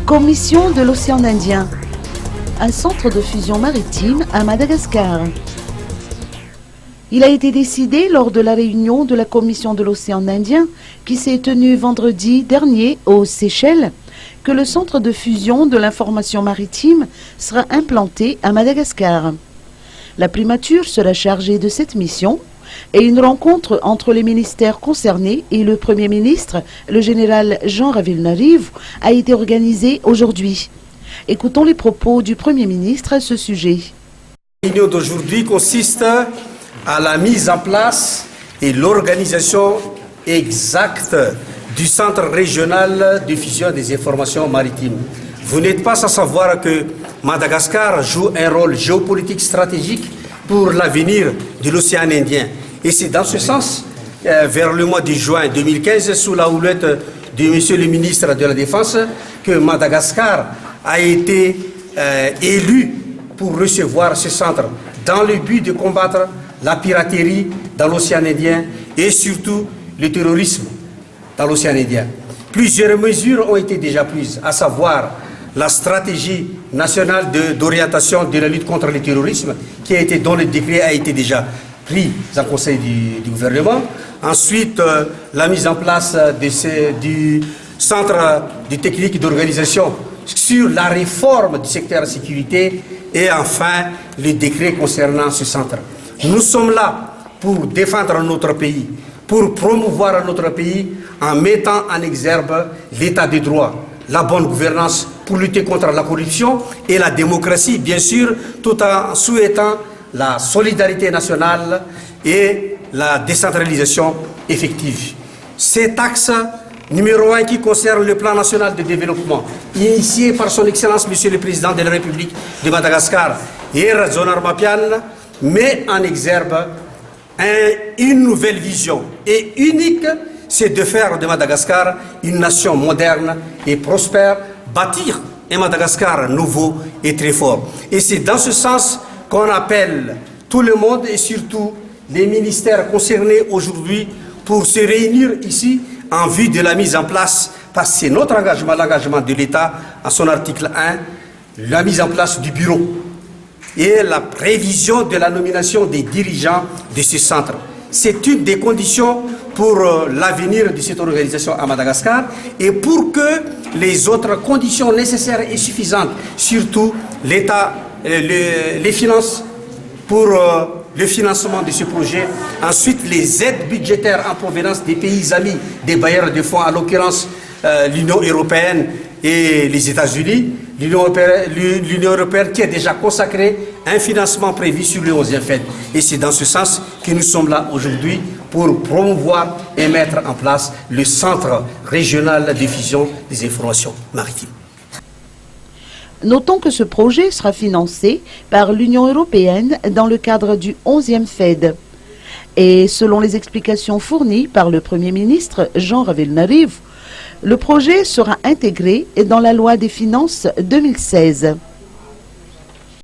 Commission de l'océan Indien, un centre de fusion maritime à Madagascar. Il a été décidé lors de la réunion de la Commission de l'océan Indien qui s'est tenue vendredi dernier aux Seychelles que le centre de fusion de l'information maritime sera implanté à Madagascar. La primature sera chargée de cette mission et une rencontre entre les ministères concernés et le Premier ministre, le général Jean Ravilnarive, a été organisée aujourd'hui. Écoutons les propos du Premier ministre à ce sujet. La réunion d'aujourd'hui consiste à la mise en place et l'organisation exacte du Centre régional de fusion des informations maritimes. Vous n'êtes pas sans savoir que Madagascar joue un rôle géopolitique stratégique pour l'avenir de l'océan Indien. Et c'est dans ce sens, vers le mois de juin 2015, sous la houlette de Monsieur le ministre de la Défense, que Madagascar a été élu pour recevoir ce centre dans le but de combattre la piraterie dans l'océan Indien et surtout le terrorisme dans l'océan Indien. Plusieurs mesures ont été déjà prises, à savoir la stratégie nationale d'orientation de la lutte contre le terrorisme, dont le décret a été déjà pris en conseil du gouvernement. Ensuite, la mise en place du centre de technique d'organisation sur la réforme du secteur de sécurité et enfin le décret concernant ce centre. Nous sommes là pour défendre notre pays, pour promouvoir notre pays en mettant en exergue l'état de droit, la bonne gouvernance pour lutter contre la corruption et la démocratie, bien sûr, tout en souhaitant la solidarité nationale et la décentralisation effective. Cet axe numéro 1 qui concerne le plan national de développement, initié par son Excellence Monsieur le Président de la République de Madagascar, Hera Zonar Mapian, met en exergue une nouvelle vision et unique, c'est de faire de Madagascar une nation moderne et prospère, bâtir un Madagascar nouveau et très fort. Et c'est dans ce sens qu'on appelle tout le monde et surtout les ministères concernés aujourd'hui pour se réunir ici en vue de la mise en place, parce que c'est notre engagement, l'engagement de l'État, à son article 1, la mise en place du bureau et la prévision de la nomination des dirigeants de ce centre. C'est une des conditions pour l'avenir de cette organisation à Madagascar et pour que les autres conditions nécessaires et suffisantes, surtout l'État, les finances pour le financement de ce projet, ensuite les aides budgétaires en provenance des pays amis, des bailleurs de fonds, en l'occurrence l'Union européenne et les États-Unis, l'Union européenne qui a déjà consacré un financement prévu sur le 11e FED. Et c'est dans ce sens que nous sommes là aujourd'hui pour promouvoir et mettre en place le Centre régional de fusion des informations maritimes. Notons que ce projet sera financé par l'Union européenne dans le cadre du 11e FED. Et selon les explications fournies par le Premier ministre Jean Ravilnarive, le projet sera intégré dans la loi des finances 2016.